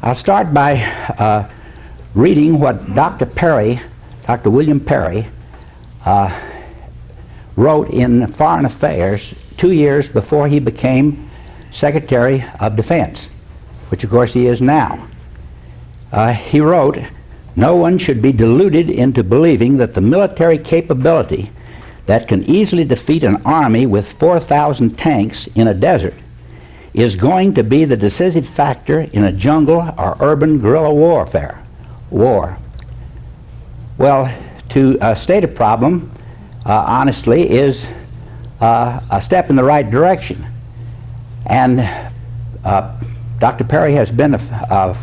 I'll start by reading what Dr. William Perry, wrote in Foreign Affairs 2 years before he became Secretary of Defense, which of course he is now. He wrote, "No one should be deluded into believing that the military capability that can easily defeat an army with 4,000 tanks in a desert is going to be the decisive factor in a jungle or urban guerrilla war." Well, to state a problem honestly is a step in the right direction. And Dr. Perry has been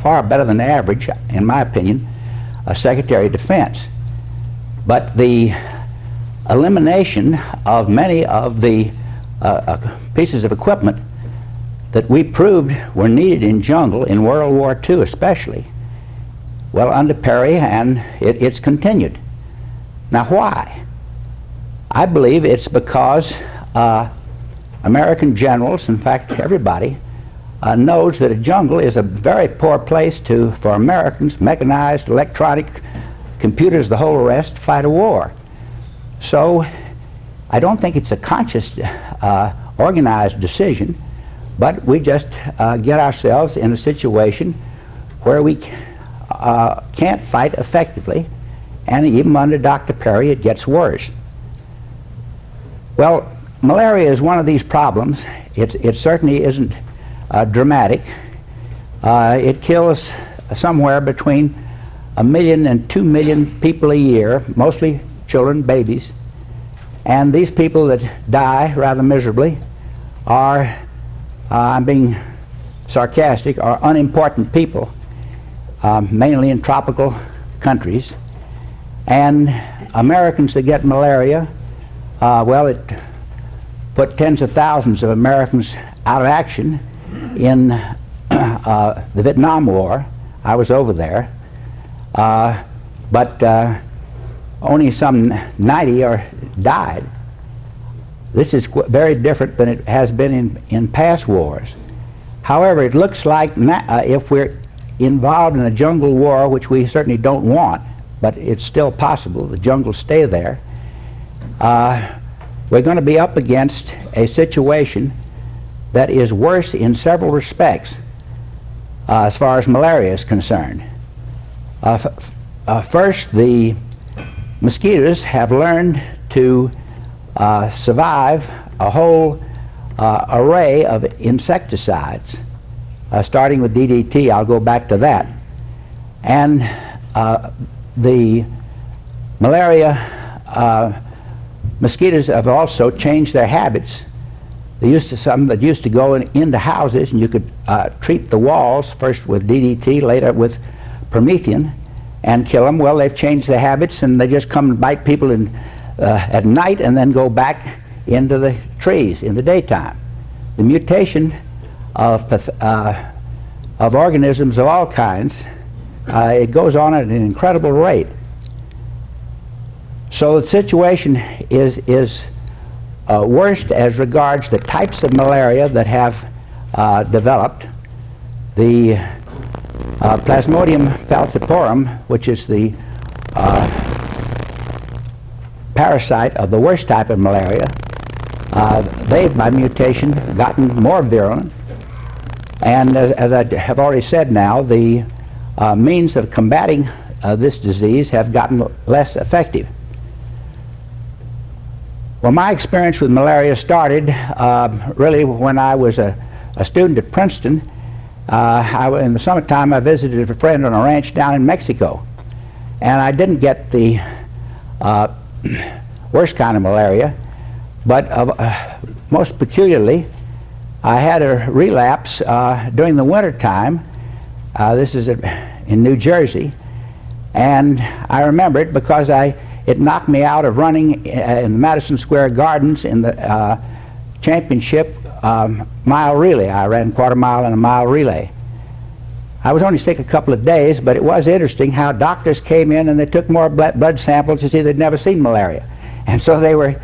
far better than average, in my opinion, a Secretary of Defense. But the elimination of many of the pieces of equipment that we proved were needed in jungle in World War II especially, well, under Perry, and it's continued. Now why? I believe it's because American generals, in fact everybody, knows that a jungle is a very poor place for Americans, mechanized, electronic, computers, the whole rest, to fight a war. So I don't think it's a conscious, organized decision, but we just get ourselves in a situation where we can't fight effectively, and even under Dr. Perry it gets worse. Well, malaria is one of these problems. It certainly isn't dramatic. It kills somewhere between 1 million and 2 million people a year, mostly children, babies. And these people that die rather miserably are, I'm being sarcastic, are unimportant people, mainly in tropical countries. And Americans that get malaria, well, it put tens of thousands of Americans out of action in the Vietnam War. I was over there. But only some 90 died. This is very different than it has been in past wars. However, it looks like if we're involved in a jungle war, which we certainly don't want, but it's still possible, the jungles stay there, we're going to be up against a situation that is worse in several respects as far as malaria is concerned. First, the mosquitoes have learned to survive a whole array of insecticides, starting with DDT. I'll go back to that. And the malaria mosquitoes have also changed their habits. Some that used to go into houses, and you could treat the walls first with DDT, later with Promethean, and kill them. Well, they've changed their habits, and they just come and bite people at night and then go back into the trees in the daytime. The mutation of organisms of all kinds, it goes on at an incredible rate. So the situation is worst as regards the types of malaria that have developed. The Plasmodium falciparum, which is the parasite of the worst type of malaria, they've by mutation gotten more virulent, and as I have already said now, the means of combating this disease have gotten less effective. Well, my experience with malaria started really when I was a student at Princeton. In the summertime, I visited a friend on a ranch down in Mexico, and I didn't get the worst kind of malaria, but most peculiarly, I had a relapse during the winter time. This is in New Jersey, and I remember it because it knocked me out of running in the Madison Square Gardens in the championship mile relay. I ran quarter mile and a mile relay. I was only sick a couple of days, but it was interesting how doctors came in and they took more blood samples to see they'd never seen malaria. And so they were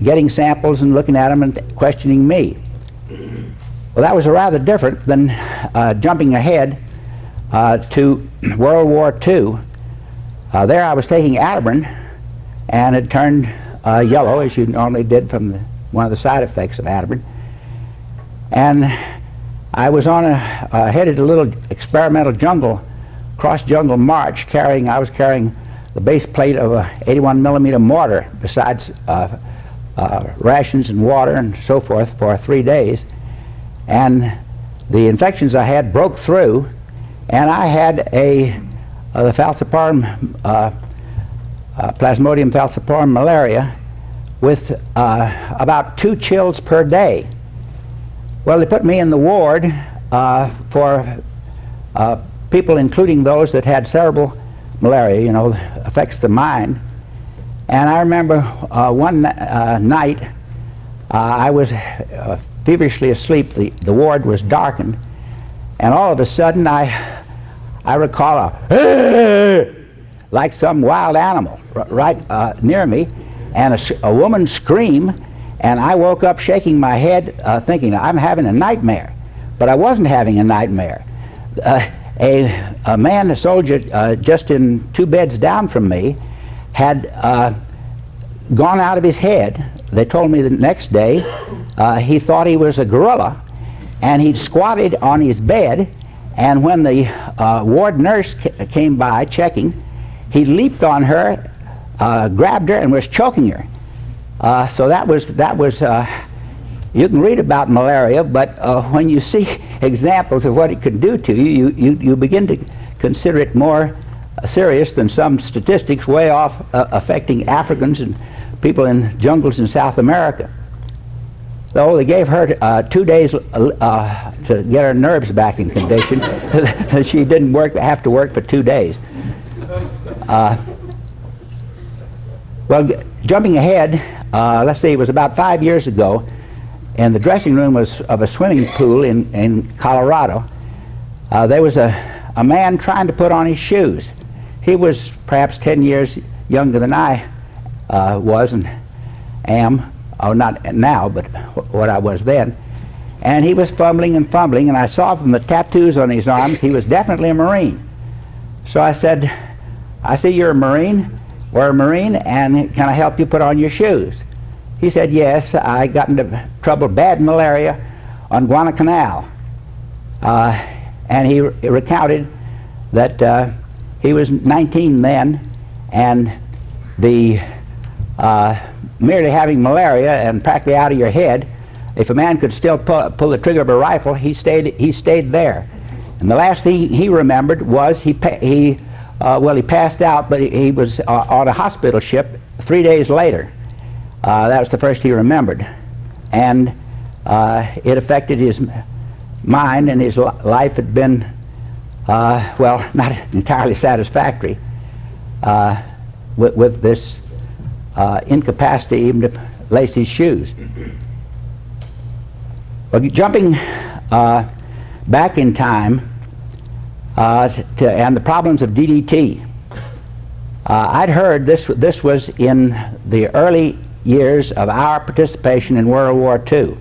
getting samples and looking at them and questioning me. Well, that was rather different than jumping ahead to World War II. There I was taking Atterbury, and it turned yellow, as you normally did from one of the side effects of Atterbury. And I was on headed a little experimental cross-jungle march, I was carrying the base plate of a 81 millimeter mortar, besides rations and water and so forth, for 3 days. And the infections I had broke through, and I had the falciparum, Plasmodium falciparum malaria, with about 2 chills per day. Well, they put me in the ward for people, including those that had cerebral malaria, affects the mind. And I remember one night I was feverishly asleep. The ward was darkened, and all of a sudden I recall a like some wild animal right near me, and a woman's scream, and I woke up shaking my head, thinking I'm having a nightmare. But I wasn't having a nightmare. A man, a soldier, just in 2 beds down from me, had gone out of his head. They told me the next day he thought he was a gorilla, and he'd squatted on his bed, and when the ward nurse came by checking, he leaped on her, grabbed her, and was choking her. So that was you can read about malaria, but when you see examples of what it could do to you, you begin to consider it more serious than some statistics way off affecting Africans and people in jungles in South America. So they gave her 2 days to get her nerves back in condition. She didn't have to work for 2 days. Well, jumping ahead, let's see, it was about 5 years ago, and the dressing room was of a swimming pool in Colorado. There was a man trying to put on his shoes. He was perhaps 10 years younger than I was and am. Oh, not now, but what I was then. And he was fumbling, and I saw from the tattoos on his arms he was definitely a Marine. So I said, I see you're a Marine. We're a Marine, and can I help you put on your shoes? He said, yes, I got into trouble, bad malaria, on Guadalcanal. And he recounted that he was 19 then, and the merely having malaria and practically out of your head, if a man could still pull the trigger of a rifle, he stayed there. And the last thing he remembered was he passed out, but he was on a hospital ship 3 days later. That was the first he remembered. And it affected his mind, and his life had been, well, not entirely satisfactory with this incapacity even to lace his shoes. Well, jumping back in time and the problems of DDT. I'd heard this was in the early years of our participation in World War II.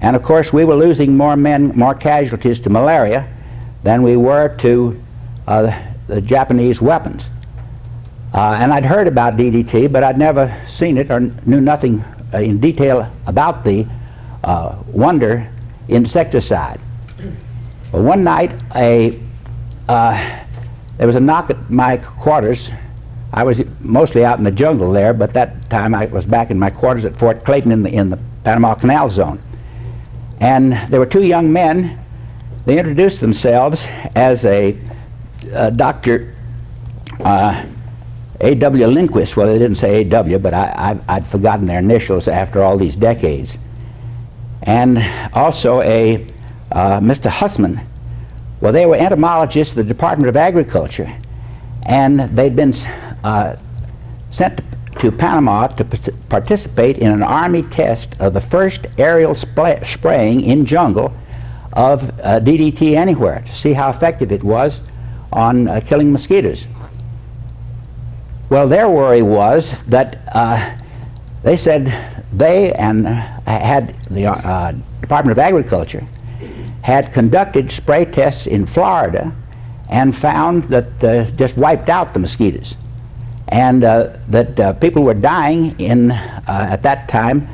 And of course we were losing more casualties to malaria than we were to the Japanese weapons. And I'd heard about DDT, but I'd never seen it or knew nothing in detail about the wonder insecticide. Well, one night there was a knock at my quarters. I was mostly out in the jungle there, but that time I was back in my quarters at Fort Clayton in the Panama Canal Zone. And there were 2 young men. They introduced themselves as a Dr. A.W. Lindquist. Well, they didn't say A.W., but I'd forgotten their initials after all these decades. And also a Mr. Hussman. Well, they were entomologists at the Department of Agriculture, and they'd been sent to Panama to participate in an Army test of the first aerial spraying in jungle of DDT anywhere, to see how effective it was on killing mosquitoes. Well, their worry was that they said they had the Department of Agriculture had conducted spray tests in Florida and found that just wiped out the mosquitoes, and that people were dying at that time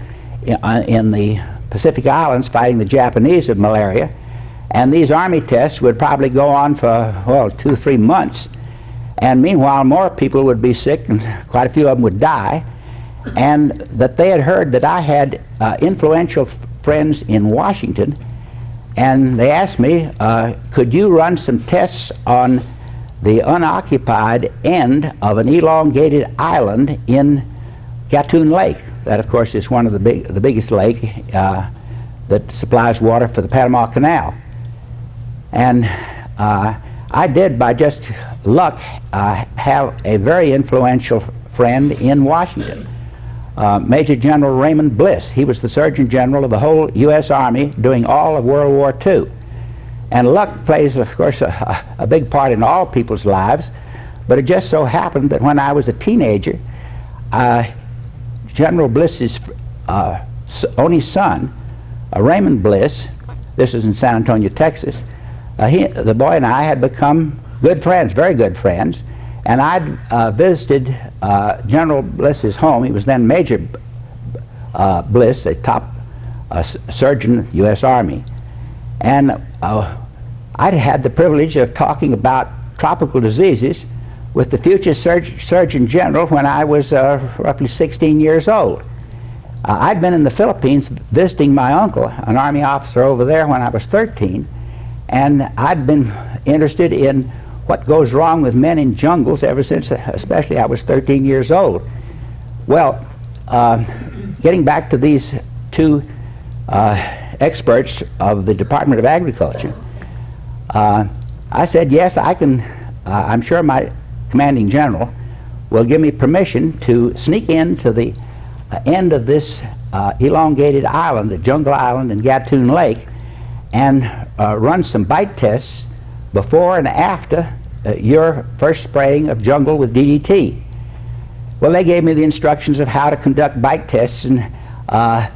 in the Pacific Islands fighting the Japanese of malaria. And these Army tests would probably go on for, well, 2-3 months. And meanwhile, more people would be sick, and quite a few of them would die. And that they had heard that I had influential friends in Washington, and they asked me, could you run some tests on the unoccupied end of an elongated island in Gatun Lake? That, of course, is one of the biggest lake that supplies water for the Panama Canal. And I did, by just luck, have a very influential friend in Washington, Major General Raymond Bliss. He was the Surgeon General of the whole U.S. Army doing all of World War II. And luck plays, of course, a big part in all people's lives, but it just so happened that when I was a teenager, General Bliss's only son, Raymond Bliss, this is in San Antonio, Texas, the boy and I had become good friends, very good friends, and I'd visited General Bliss's home. He was then Major Bliss, a top surgeon, U.S. Army, and I'd had the privilege of talking about tropical diseases with the future Surgeon General when I was roughly 16 years old. I'd been in the Philippines visiting my uncle, an Army officer over there, when I was 13, and I'd been interested in what goes wrong with men in jungles ever since, especially I was 13 years old. Well, getting back to these two experts of the Department of Agriculture, I said, yes, I can, I'm sure my commanding general will give me permission to sneak into the end of this elongated island, the jungle island in Gatun Lake, and run some bite tests before and after your first spraying of jungle with DDT. Well, they gave me the instructions of how to conduct bite tests, and I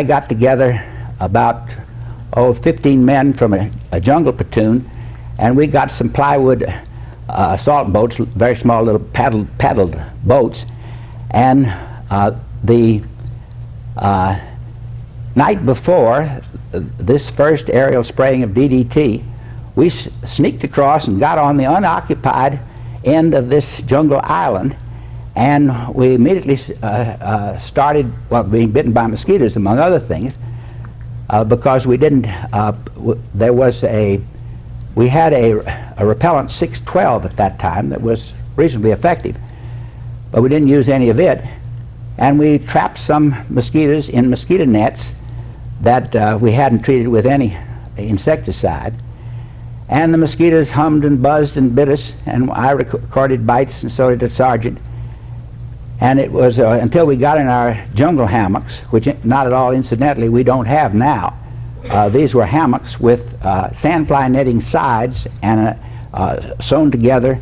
got together about 15 men from a jungle platoon, and we got some plywood assault boats, very small little paddled boats, and the night before this first aerial spraying of DDT, we sneaked across and got on the unoccupied end of this jungle island, and we immediately started, well, being bitten by mosquitoes, among other things, because we didn't, we had a repellent 612 at that time that was reasonably effective, but we didn't use any of it, and we trapped some mosquitoes in mosquito nets that we hadn't treated with any insecticide, and the mosquitoes hummed and buzzed and bit us, and I recorded bites, and so did the sergeant. And it was until we got in our jungle hammocks, which not at all incidentally we don't have now. These were hammocks with sandfly netting sides and a sewn together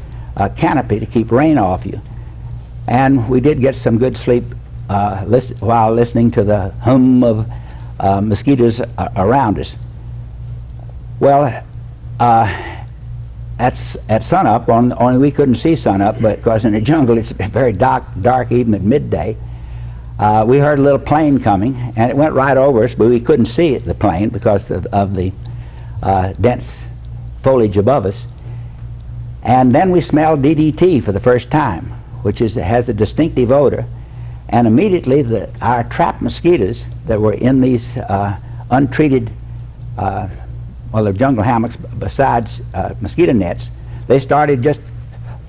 canopy to keep rain off you. And we did get some good sleep while listening to the hum of mosquitoes around us. Well, at sunup, only we couldn't see sunup because in the jungle it's very dark even at midday. We heard a little plane coming, and it went right over us, but we couldn't see the plane because of the dense foliage above us. And then we smelled DDT for the first time, which has a distinctive odor, and immediately our trapped mosquitoes that were in these untreated the jungle hammocks besides mosquito nets, they started just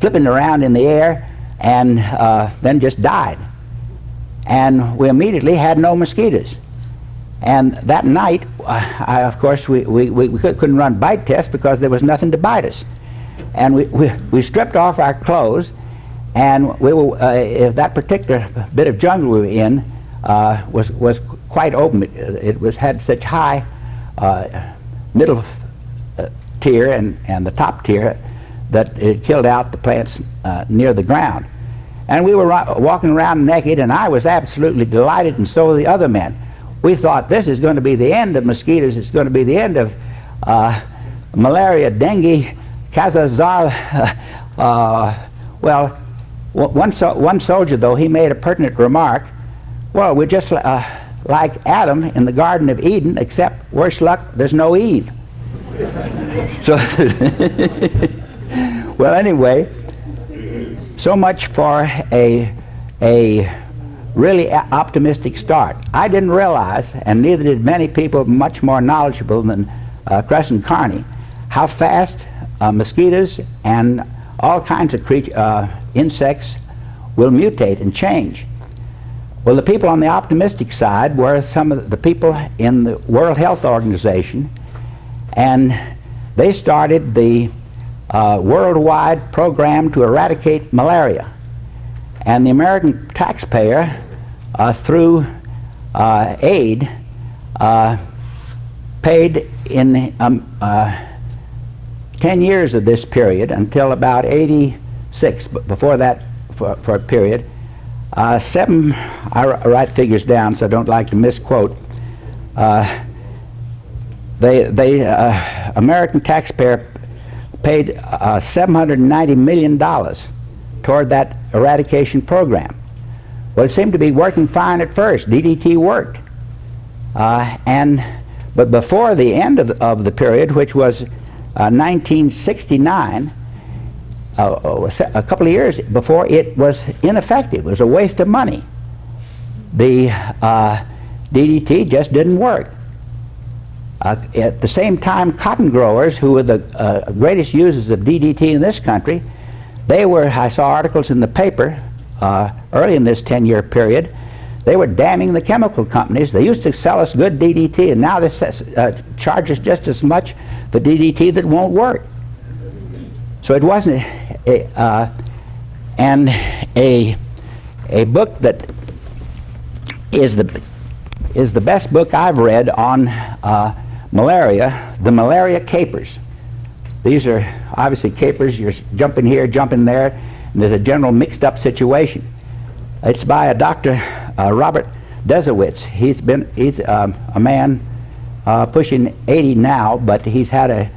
flipping around in the air and then just died. And we immediately had no mosquitoes. And that night, of course, we couldn't run bite tests because there was nothing to bite us. And we stripped off our clothes, and we were, that particular bit of jungle we were in was quite open. It had such high middle tier and the top tier that it killed out the plants near the ground. And we were walking around naked, and I was absolutely delighted, and so were the other men. we thought this is going to be the end of mosquitoes. It's going to be the end of malaria, dengue, Kazazar. Well, one soldier, though, he made a pertinent remark. Well, we're just like Adam in the Garden of Eden, except, worse luck, there's no Eve. So, well, anyway, so much for a really optimistic start. I didn't realize, and neither did many people much more knowledgeable than Cresson Kearny, how fast mosquitoes and all kinds of insects will mutate and change. Well, the people on the optimistic side were some of the people in the World Health Organization, and they started the worldwide program to eradicate malaria. And the American taxpayer, through aid, paid in 10 years of this period, until about 86, but before that, for a period, I write figures down so I don't like to misquote. American taxpayer paid $790 million toward that eradication program. Well, it seemed to be working fine at first. DDT worked. But before the end of the period, which was 1969, a couple of years before, it was ineffective. It was a waste of money. The DDT just didn't work. At the same time, cotton growers, who were the greatest users of DDT in this country, I saw articles in the paper early in this 10-year period, they were damning the chemical companies. They used to sell us good DDT, and now they charge us just as much for DDT that won't work. So it wasn't a book that is the best book I've read on malaria, the Malaria Capers. These are obviously capers. You're jumping here, jumping there, and there's a general mixed-up situation. It's by a Dr. Robert Desowitz. He's a man pushing 80 now, but he's had a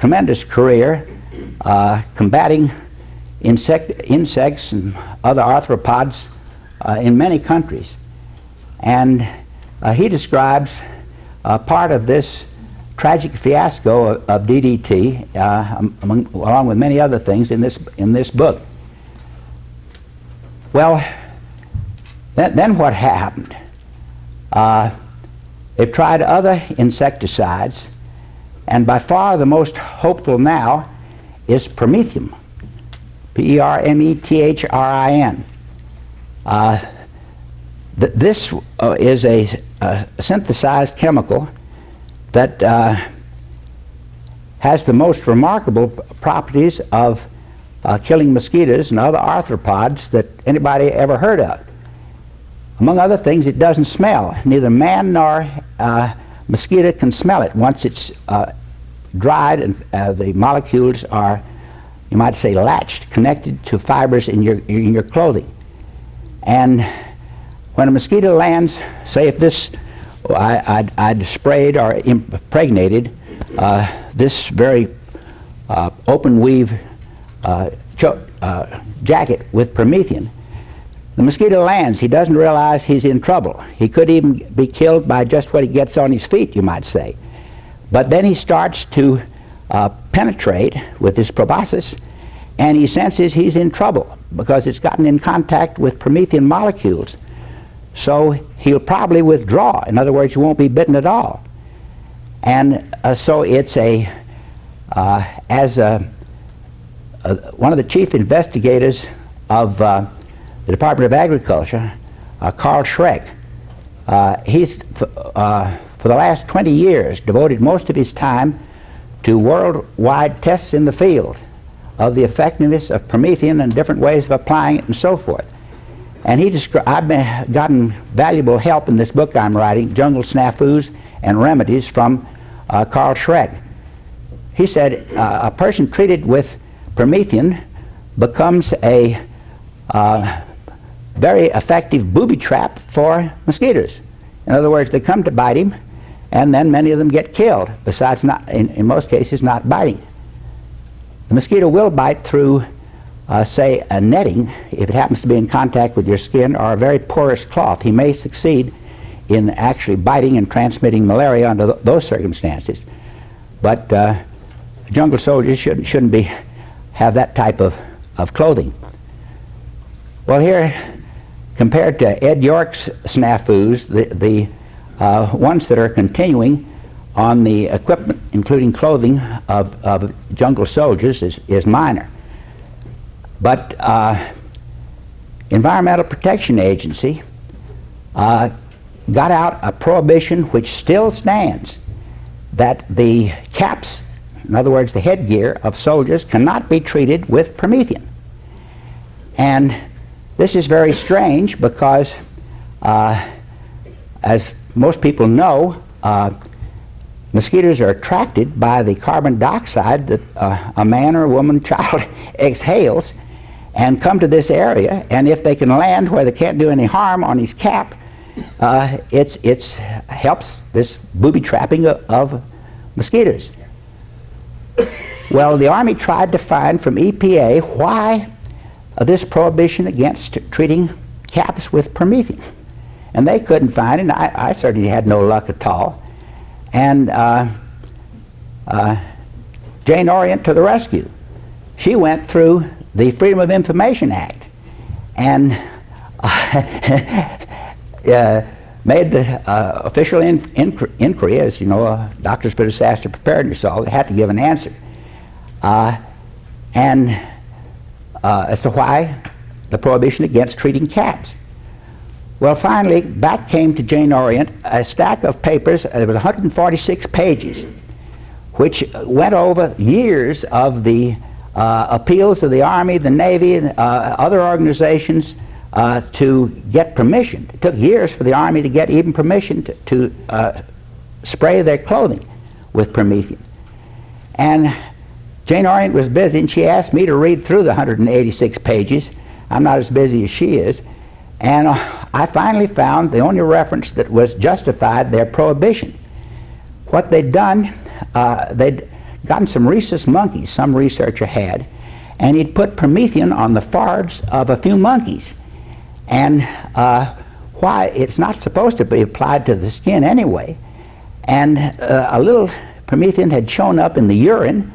tremendous career combating insects and other arthropods in many countries. And he describes part of this tragic fiasco of DDT, along with many other things, in this book. Well, then what happened? They've tried other insecticides, and by far the most hopeful now is Permethrin, P-E-R-M-E-T-H-R-I-N. This is a synthesized chemical that has the most remarkable properties of killing mosquitoes and other arthropods that anybody ever heard of. Among other things, it doesn't smell. Neither man nor mosquito can smell it once it's dried and the molecules are, you might say, latched, connected to fibers in your clothing. And when a mosquito lands, say if this I'd sprayed or impregnated this very open weave jacket with Permethrin, the mosquito lands. He doesn't realize he's in trouble. He could even be killed by just what he gets on his feet, you might say. But then he starts to penetrate with his proboscis, and he senses he's in trouble because it's gotten in contact with Permethrin molecules. So he'll probably withdraw. In other words, you won't be bitten at all. And so it's one of the chief investigators of the Department of Agriculture, Carl Schreck, he's for the last 20 years devoted most of his time to worldwide tests in the field of the effectiveness of Permethrin and different ways of applying it and so forth. And I've gotten valuable help in this book I'm writing, Jungle Snafus and Remedies, from Carl Schreck. He said a person treated with Permethrin becomes a very effective booby trap for mosquitoes. In other words, they come to bite him, and then many of them get killed, besides not, in most cases, not biting. The mosquito will bite through, say, a netting, if it happens to be in contact with your skin, or a very porous cloth. He may succeed in actually biting and transmitting malaria under those circumstances. But jungle soldiers shouldn't have that type of clothing. Well, here, compared to Ed York's snafus, the ones that are continuing on the equipment, including clothing, of jungle soldiers is minor. But Environmental Protection Agency got out a prohibition which still stands, that the caps, in other words the headgear of soldiers, cannot be treated with promethium. And this is very strange because, as most people know, mosquitoes are attracted by the carbon dioxide that a man or a woman, child exhales, and come to this area, and if they can land where they can't do any harm on his cap, it helps this booby trapping of mosquitoes. Well, the Army tried to find from EPA why this prohibition against treating caps with promethium, and they couldn't find it, and I certainly had no luck at all. And Jane Orient to the rescue. She went through the Freedom of Information Act and made the official inquiry. As you know, Doctors for Disaster Preparedness, so they had to give an answer. And as to why the prohibition against treating caps. Well, finally, back came to Jane Orient a stack of papers. It was 146 pages, which went over years of the appeals of the Army, the Navy, and other organizations to get permission. It took years for the Army to get even permission to spray their clothing with promethium. And Jane Orient was busy, and she asked me to read through the 186 pages. I'm not as busy as she is. And I finally found the only reference that was justified their prohibition. What they'd done, they'd gotten some rhesus monkeys, some researcher had, and he'd put promethium on the foreheads of a few monkeys. And why it's not supposed to be applied to the skin anyway. And a little promethium had shown up in the urine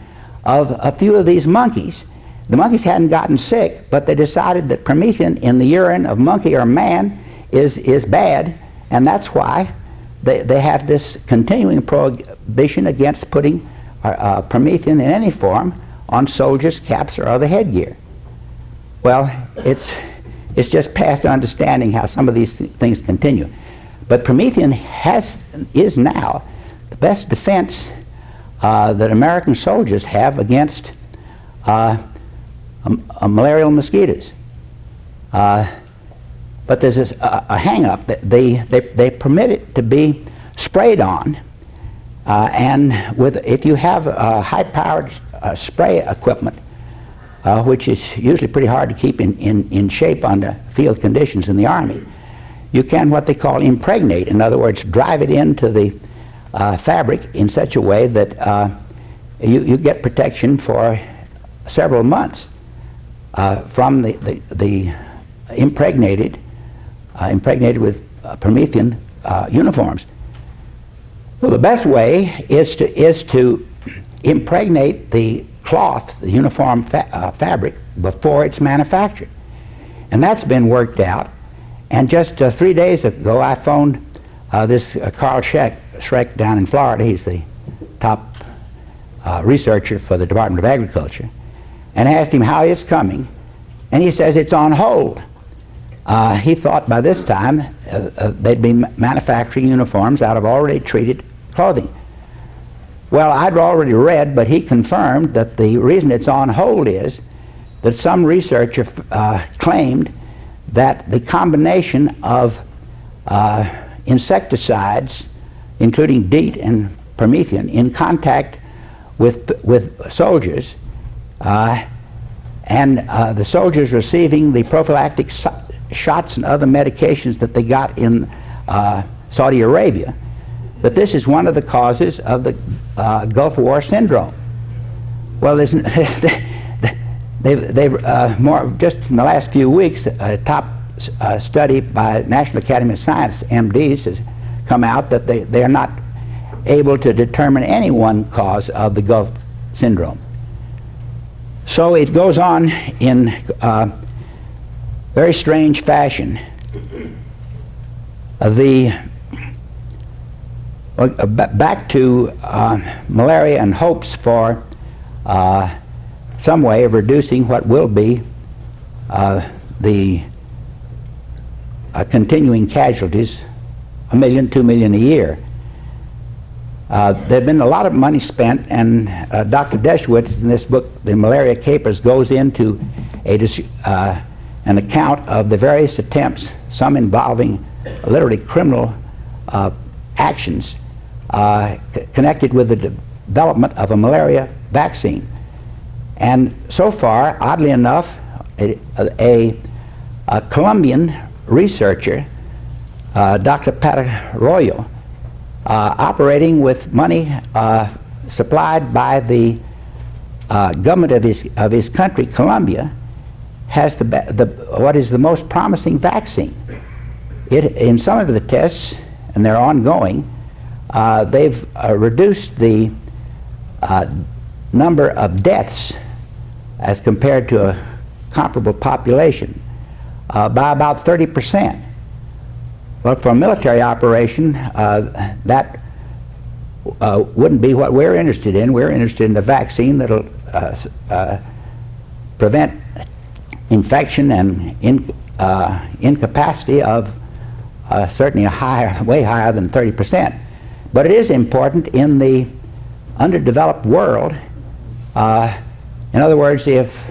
of a few of these monkeys. The monkeys hadn't gotten sick, but they decided that promethium in the urine of monkey or man is bad, and that's why they have this continuing prohibition against putting promethium in any form on soldiers' caps or other headgear. Well, it's just past understanding how some of these things continue. But promethium is now the best defense that American soldiers have against malarial mosquitoes. But there's a hang-up. They permit it to be sprayed on, and if you have high-powered spray equipment, which is usually pretty hard to keep in shape under field conditions in the Army, you can what they call impregnate. In other words, drive it into the fabric in such a way that you get protection for several months from the impregnated with promethium uniforms. Well, the best way is to impregnate the cloth, the uniform fabric, before it's manufactured, and that's been worked out. And just 3 days ago, I phoned this Carl Schreck down in Florida. He's the top researcher for the Department of Agriculture, and asked him how it's coming, and he says it's on hold. He thought by this time they'd be manufacturing uniforms out of already treated clothing. Well, I'd already read, but he confirmed that the reason it's on hold is that some researcher claimed that the combination of insecticides, including DEET and promethium, in contact with soldiers, and the soldiers receiving the prophylactic shots and other medications that they got in Saudi Arabia, that this is one of the causes of the Gulf War syndrome. Well, they've more just in the last few weeks, a top study by National Academy of Science, MDs, has come out that they are not able to determine any one cause of the Gulf syndrome. So it goes on in very strange fashion. Back to malaria and hopes for some way of reducing what will be the continuing casualties, 1 million, 2 million a year. There's been a lot of money spent, and Dr. Deschwitz in this book, The Malaria Capers, goes into an account of the various attempts, some involving literally criminal actions connected with the development of a malaria vaccine. And so far, oddly enough, a Colombian researcher, Dr. Patarroyo, operating with money supplied by the government of his country, Colombia, has what is the most promising vaccine. In some of the tests, and they're ongoing, they've reduced the number of deaths as compared to a comparable population by about 30%. But for a military operation, that wouldn't be what we're interested in. We're interested in a vaccine that'll prevent infection and incapacity of certainly way higher than 30%. But it is important in the underdeveloped world. In other words, if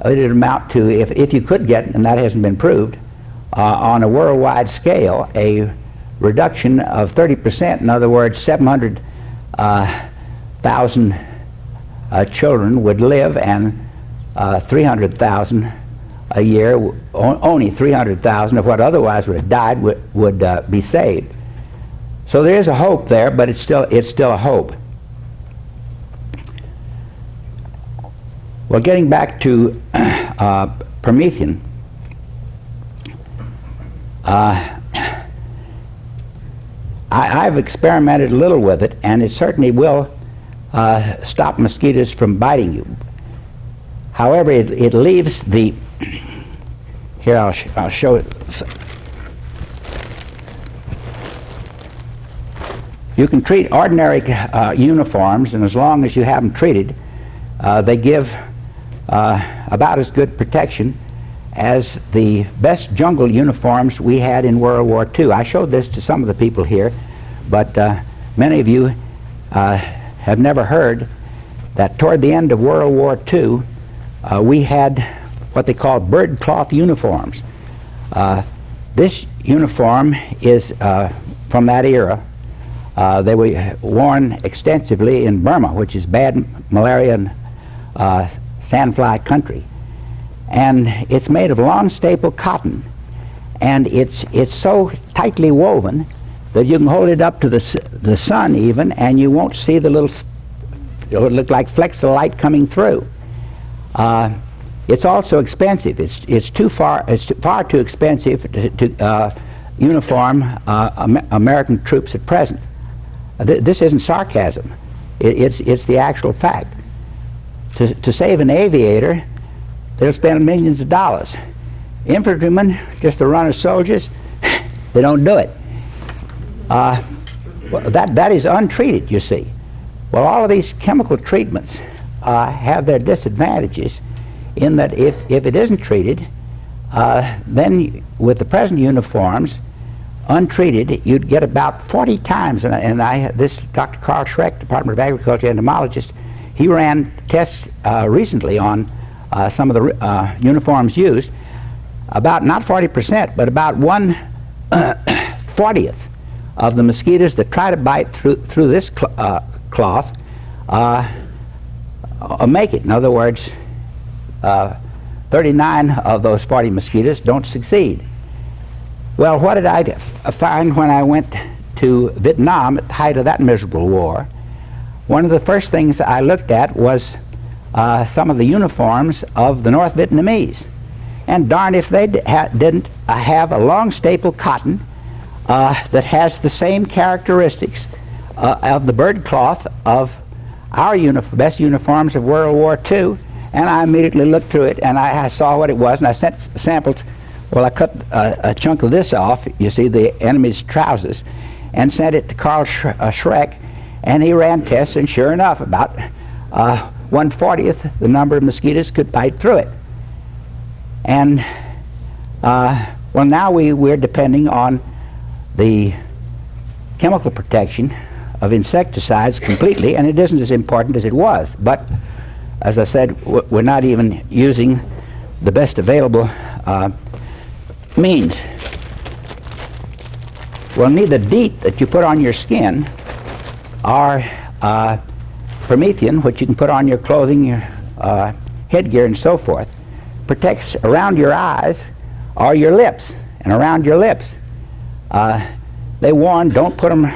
it would amount to, if you could get, and that hasn't been proved, on a worldwide scale, a reduction of 30%, in other words, 700,000 children would live, and 300,000 a year, only 300,000 of what otherwise would have died would be saved. So there is a hope there, but it's still a hope. Well, getting back to permethrin, I've experimented a little with it, and it certainly will stop mosquitoes from biting you. However, it leaves the, here I'll show it. You can treat ordinary uniforms, and as long as you have them treated, they give about as good protection as the best jungle uniforms we had in World War II. I showed this to some of the people here, but many of you have never heard that toward the end of World War II, we had what they called bird cloth uniforms. This uniform is from that era. They were worn extensively in Burma, which is bad malaria and sandfly country. And it's made of long staple cotton, and it's so tightly woven that you can hold it up to the sun even, and you won't see the little, it'll look like flecks of light coming through. It's also expensive. It's far too expensive to uniform American troops at present. This isn't sarcasm. It's the actual fact. To save an aviator, they'll spend millions of dollars. Infantrymen, just to run as soldiers, they don't do it. Well, that is untreated, you see. Well, all of these chemical treatments have their disadvantages in that if it isn't treated, then with the present uniforms, untreated, you'd get about 40 times, this Dr. Carl Schreck, Department of Agriculture entomologist, he ran tests recently on some of the uniforms used, about not 40%, but about 1/40th of the mosquitoes that try to bite through this cloth make it. In other words, 39 of those 40 mosquitoes don't succeed. Well, what did I find when I went to Vietnam at the height of that miserable war? One of the first things I looked at was some of the uniforms of the North Vietnamese. And darn if they didn't have a long staple cotton that has the same characteristics of the bird cloth of our best uniforms of World War II. And I immediately looked through it, and I saw what it was, and I sampled. Well, I cut a chunk of this off, you see, the enemy's trousers, and sent it to Carl Schreck, and he ran tests, and sure enough, about 1/40th the number of mosquitoes could bite through it. And, well, now we're depending on the chemical protection of insecticides completely, and it isn't as important as it was. But, as I said, we're not even using the best available means. Well, neither DEET that you put on your skin or Promethean, which you can put on your clothing, your headgear, and so forth, protects around your eyes or your lips and around your lips. They warn, don't put them,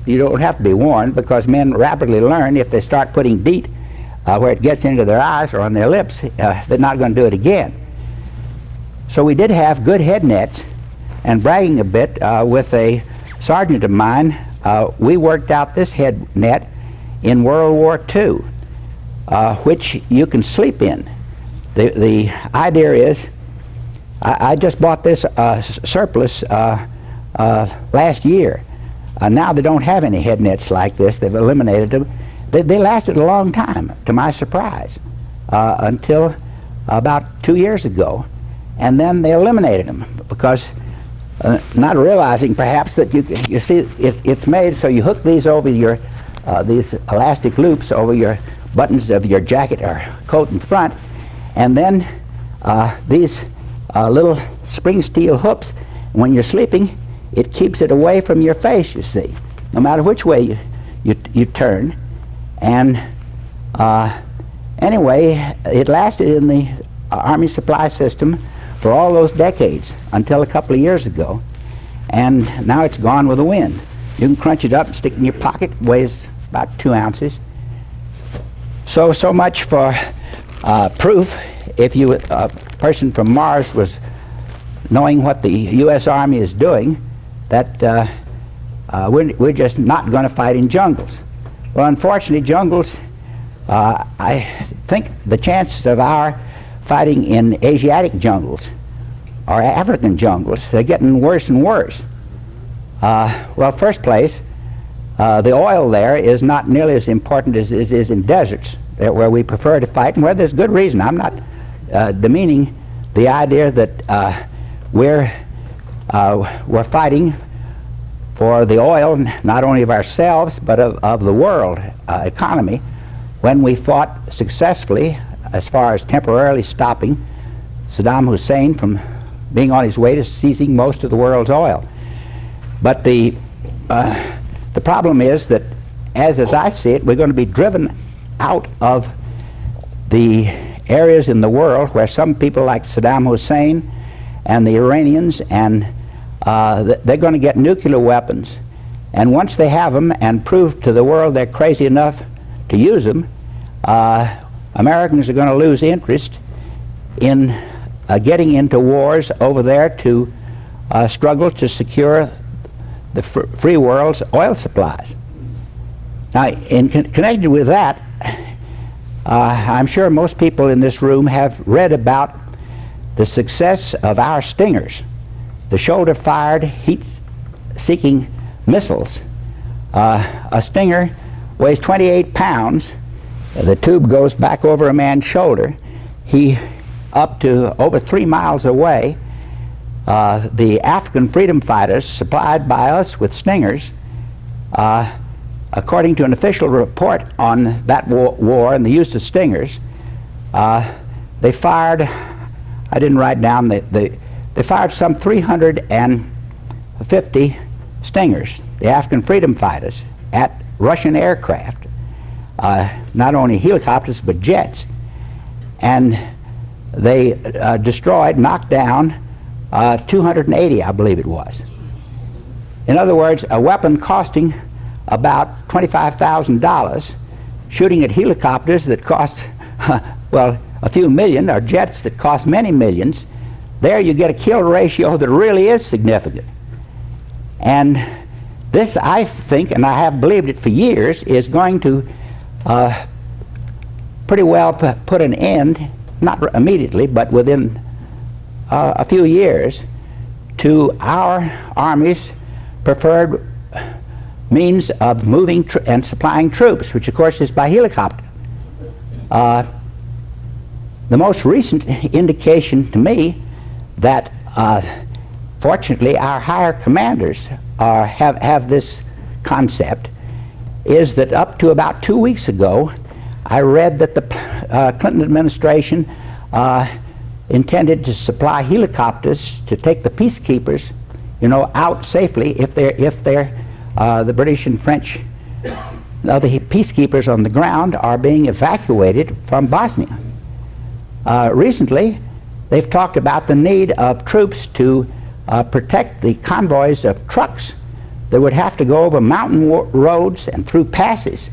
you don't have to be warned, because men rapidly learn if they start putting DEET where it gets into their eyes or on their lips, they're not going to do it again. So we did have good head nets, and bragging a bit with a sergeant of mine, we worked out this head net in World War II, which you can sleep in. The idea is, I just bought this surplus last year. Now they don't have any head nets like this. They've eliminated them. They lasted a long time, to my surprise, until about 2 years ago. And then they eliminated them because not realizing perhaps that you see it's made so you hook these over your these elastic loops over your buttons of your jacket or coat in front, and then these little spring steel hooks, when you're sleeping, it keeps it away from your face, you see, no matter which way you turn. And anyway, it lasted in the Army supply system for all those decades until a couple of years ago, and now it's gone with the wind. You can crunch it up and stick it in your pocket. It weighs about 2 ounces. So much for proof. If a person from Mars was knowing what the U.S. Army is doing, that we're just not going to fight in jungles. Well, unfortunately, jungles, I think the chances of our fighting in Asiatic jungles or African jungles, they're getting worse and worse. Well, first place, the oil there is not nearly as important as it is in deserts, where we prefer to fight, and where there's good reason. I'm not demeaning the idea that we're fighting for the oil, not only of ourselves, but of the world economy, when we fought successfully as far as temporarily stopping Saddam Hussein from being on his way to seizing most of the world's oil. But the problem is that, as I see it, we're going to be driven out of the areas in the world where some people like Saddam Hussein and the Iranians, and they're going to get nuclear weapons. And once they have them and prove to the world they're crazy enough to use them, Americans are going to lose interest in getting into wars over there to struggle to secure the free world's oil supplies. Now, connected with that, I'm sure most people in this room have read about the success of our Stingers, the shoulder-fired, heat-seeking missiles. A Stinger weighs 28 pounds. The tube goes back over a man's shoulder. He up to over 3 miles away. The African freedom fighters supplied by us with Stingers, according to an official report on that war and the use of Stingers, they fired, I didn't write down, they fired some 350 Stingers, the African freedom fighters, at Russian aircraft, not only helicopters but jets. And they destroyed, knocked down $280, I believe it was. In other words, a weapon costing about $25,000, shooting at helicopters that cost, well, a few million, or jets that cost many millions. There you get a kill ratio that really is significant. And this, I think, and I have believed it for years, is going to pretty well put an end, not immediately, but within a few years, to our Army's preferred means of moving and supplying troops, which of course is by helicopter. The most recent indication to me that fortunately our higher commanders have this concept is that up to about 2 weeks ago I read that the Clinton administration intended to supply helicopters to take the peacekeepers, out safely if they're the British and French, the peacekeepers on the ground are being evacuated from Bosnia. Recently, they've talked about the need of troops to protect the convoys of trucks that would have to go over mountain roads and through passes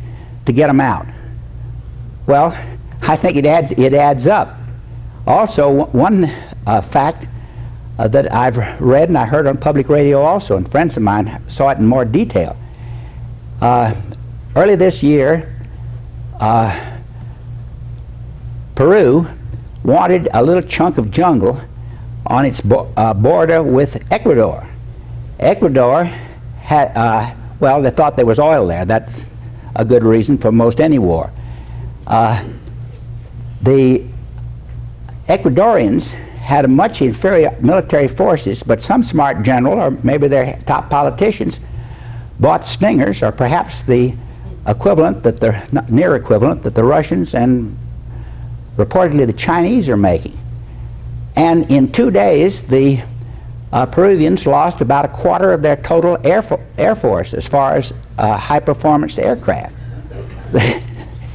to get them out. Well, I think it adds up. Also, one fact that I've read and I heard on public radio also, and friends of mine saw it in more detail. Early this year, Peru wanted a little chunk of jungle on its border with Ecuador. Ecuador had, well, they thought there was oil there. That's a good reason for most any war. The Ecuadorians had a much inferior military forces, but some smart general, or maybe their top politicians, bought Stingers, or perhaps the equivalent, near equivalent, that the Russians and reportedly the Chinese are making. And in 2 days, the Peruvians lost about a quarter of their total air force as far as high-performance aircraft.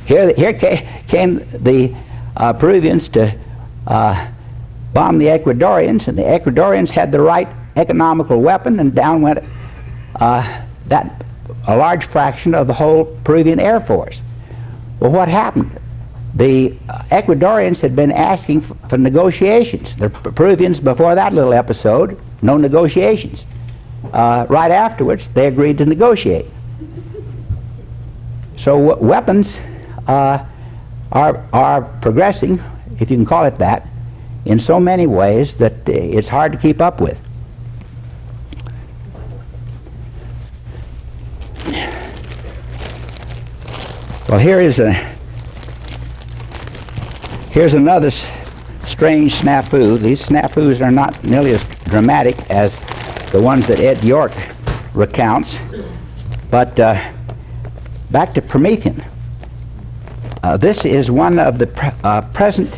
Here came the Peruvians to bomb the Ecuadorians, and the Ecuadorians had the right economical weapon, and down went a large fraction of the whole Peruvian Air Force. Well, what happened? The Ecuadorians had been asking for negotiations. The Peruvians, before that little episode, no negotiations. Right afterwards, they agreed to negotiate. So weapons are progressing, if you can call it that, in so many ways that it's hard to keep up with. Well, here's another strange snafu. These snafus are not nearly as dramatic as the ones that Ed York recounts, but back to Promethean. This is one of the present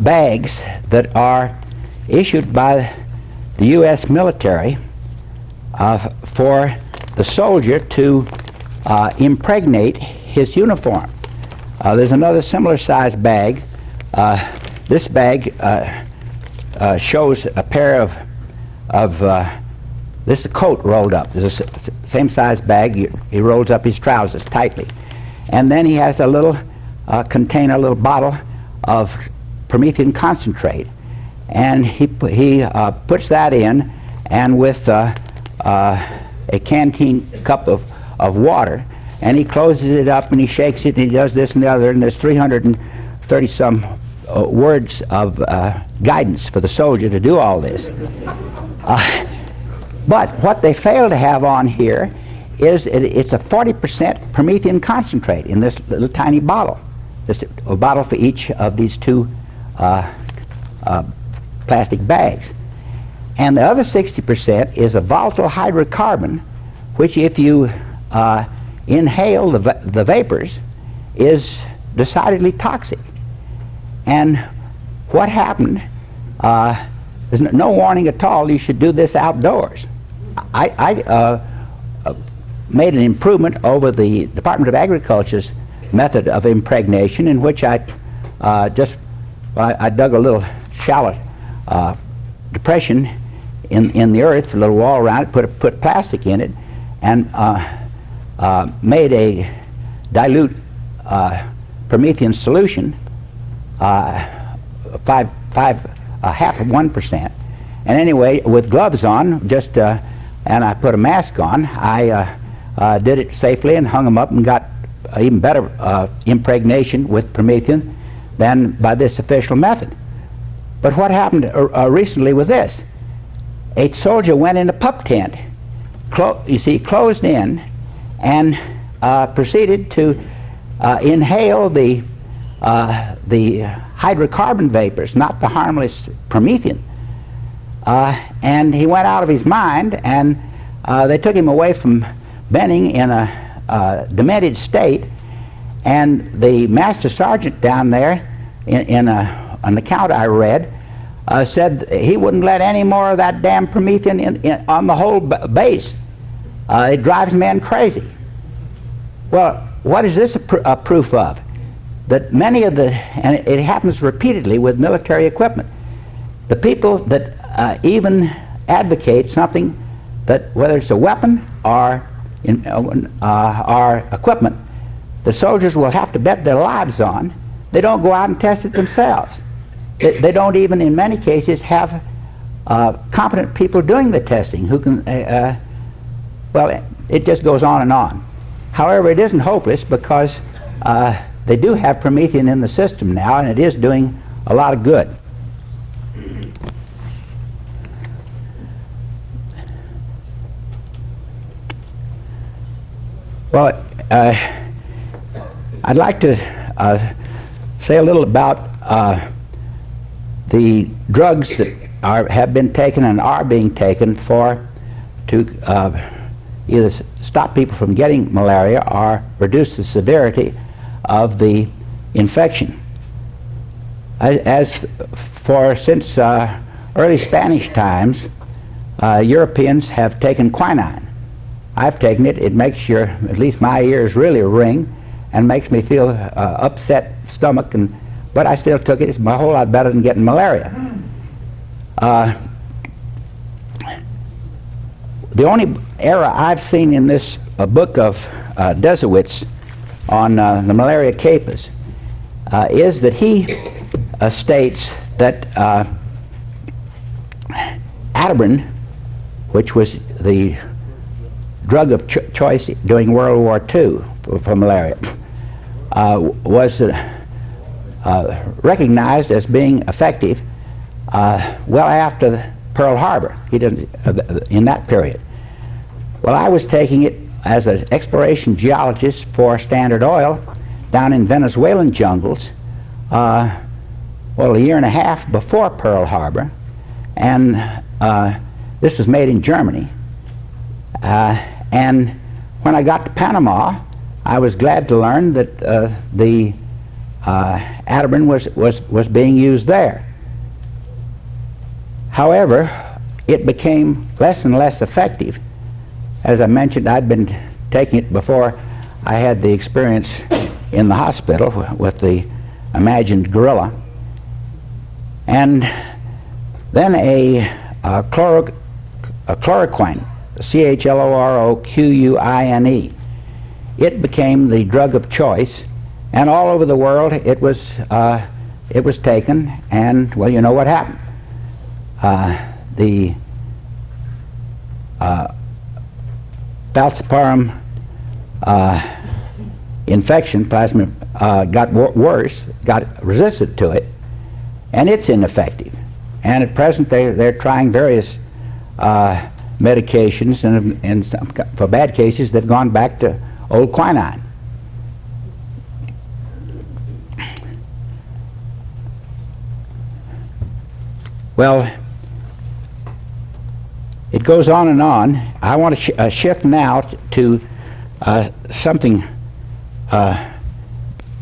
bags that are issued by the U.S. military for the soldier to impregnate his uniform. There's another similar size bag. This bag shows a pair of this is a coat rolled up. There's a same size bag. He rolls up his trousers tightly. And then he has a little container, a little bottle of Promethean concentrate. And he puts that in, and with a canteen cup of water, and he closes it up and he shakes it and he does this and the other, and there's 330 some words of guidance for the soldier to do all this. But what they fail to have on here is it's a 40% Promethean concentrate in this little tiny bottle. Just a bottle for each of these two plastic bags. And the other 60% is a volatile hydrocarbon, which if you inhale the vapors is decidedly toxic. And what happened, there's no warning at all, you should do this outdoors. I made an improvement over the Department of Agriculture's method of impregnation, in which I dug a little shallot depression in the earth, a little wall around it, put plastic in it, and made a dilute Promethean solution, half of 1%. And anyway, with gloves on, and I put a mask on, I did it safely and hung them up and got even better impregnation with Promethean than by this official method. But what happened recently with this? A soldier went in a pup tent, closed in, and proceeded to inhale the hydrocarbon vapors, not the harmless Promethean. And he went out of his mind, and they took him away from Benning in a demented state, and the master sergeant down there, in an account I read, said he wouldn't let any more of that damn Promethean on the whole base. It drives men crazy. Well, what is this a proof of? That many of and it happens repeatedly with military equipment, the people that even advocate something that, whether it's a weapon or equipment, the soldiers will have to bet their lives on, they don't go out and test it themselves. They don't even, in many cases, have competent people doing the testing who can, well, it just goes on and on. However, it isn't hopeless, because they do have Promethean in the system now, and it is doing a lot of good. Well, I'd like to say a little about the drugs that have been taken and are being taken to either stop people from getting malaria or reduce the severity of the infection. Since early Spanish times, Europeans have taken quinine. I've taken it. It makes at least my ears really ring, and makes me feel upset stomach, but I still took it. It's a whole lot better than getting malaria. The only error I've seen in this book of Desowitz on the malaria capers is that he states that Atterbrin, which was the drug of choice during World War II for malaria, was recognized as being effective well after Pearl Harbor. He didn't in that period. Well, I was taking it as an exploration geologist for Standard Oil down in Venezuelan jungles, a year and a half before Pearl Harbor, and this was made in Germany. And when I got to Panama, I was glad to learn that the Atterbrin was being used there. However, it became less and less effective. As I mentioned, I'd been taking it before I had the experience in the hospital with the imagined gorilla. And then a chloroquine, CHLOROQUINE. It became the drug of choice, and all over the world it was taken, and well, you know what happened. The falciparum infection, plasma, got worse, got resistant to it, and it's ineffective. And at present they're trying various medications, and for bad cases they've gone back to old quinine. Well, it goes on and on. I want to shift now to something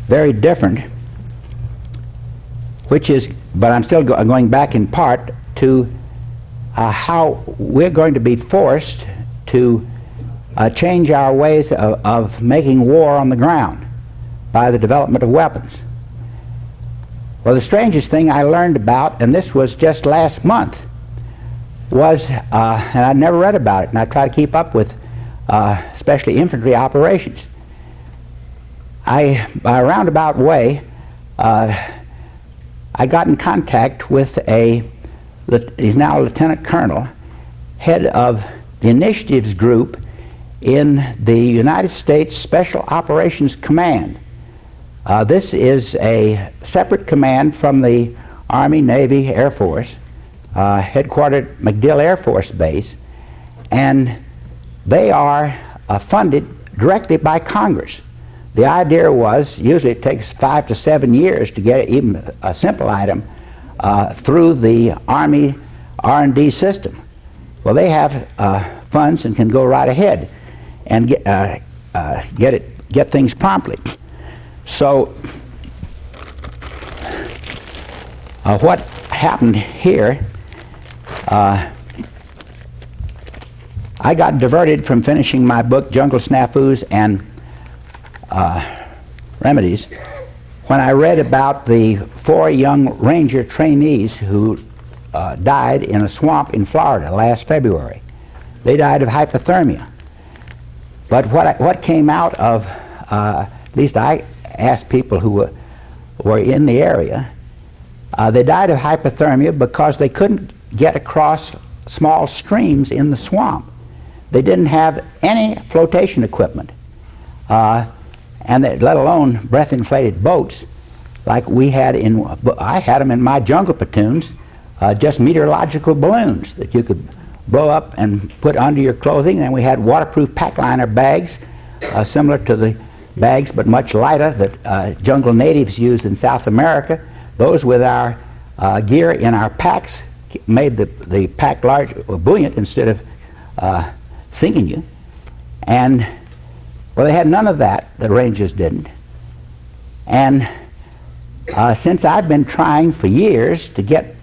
very different, which is, but I'm still going back in part to how we're going to be forced to change our ways of making war on the ground by the development of weapons. Well, the strangest thing I learned about, and this was just last month, was, and I never read about it, and I try to keep up with especially infantry operations. By a roundabout way, I got in contact with he's now a lieutenant colonel, head of the initiatives group in the United States Special Operations Command. This is a separate command from the Army, Navy, Air Force, headquartered at MacDill Air Force Base, and they are funded directly by Congress. The idea was, usually it takes 5 to 7 years to get even a simple item through the Army R&D system. Well, they have funds and can go right ahead and get things promptly. So what happened here, I got diverted from finishing my book, Jungle Snafus and Remedies, when I read about the 4 young ranger trainees who died in a swamp in Florida last February. They died of hypothermia. But what came out of, at least I asked people who were in the area, they died of hypothermia because they couldn't get across small streams in the swamp. They didn't have any flotation equipment, let alone breath-inflated boats like we had I had them in my jungle platoons, just meteorological balloons that you could blow up and put under your clothing. And we had waterproof pack liner bags, similar to the bags but much lighter that jungle natives used in South America. Those with our gear in our packs made the pack large or buoyant instead of sinking you. And well, they had none of that. The Rangers didn't. And since I've been trying for years to get,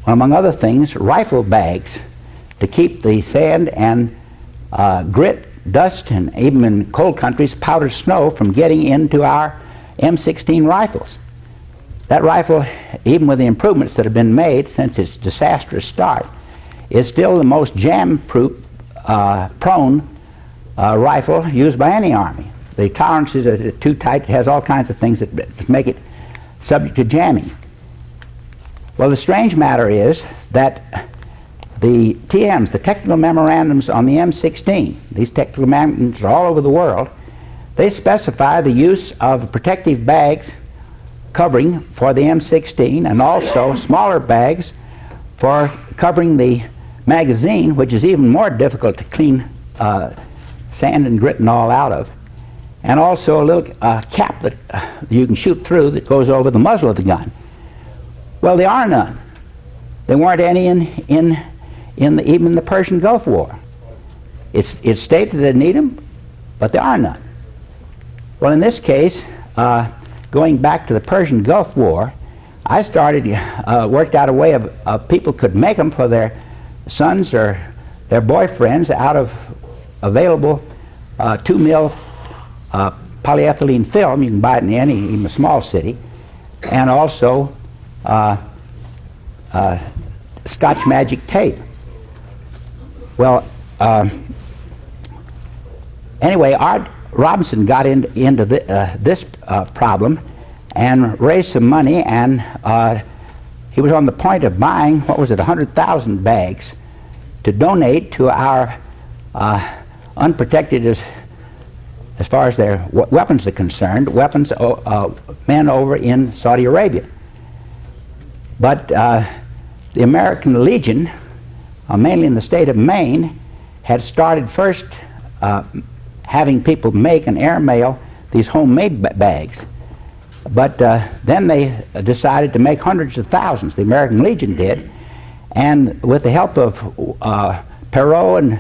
among other things, rifle bags to keep the sand and grit, dust, and even in cold countries, powdered snow from getting into our M16 rifles. That rifle, even with the improvements that have been made since its disastrous start, is still the most jam-proof, prone rifle used by any army. The tolerances are too tight. It has all kinds of things that make it subject to jamming. Well, the strange matter is that the TMs, the technical memorandums on the M16, these technical memorandums are all over the world, they specify the use of protective bags covering for the M16 and also smaller bags for covering the magazine, which is even more difficult to clean sand and grit and all out of, and also a little cap that you can shoot through that goes over the muzzle of the gun. Well, there are none. There weren't any even the Persian Gulf War. It's stated they need them, but there are none. Well, in this case, going back to the Persian Gulf War, I worked out a way of people could make them for their sons or their boyfriends out of available 2 mil polyethylene film. You can buy it in even a small city, and also Scotch Magic tape. Well, anyway, Art Robinson got into this problem and raised some money, and he was on the point of buying, 100,000 bags to donate to our unprotected, as far as their weapons are concerned, men over in Saudi Arabia. But the American Legion, mainly in the state of Maine, had started first having people make and airmail these homemade bags. But then they decided to make hundreds of thousands, the American Legion did, and with the help of Perot and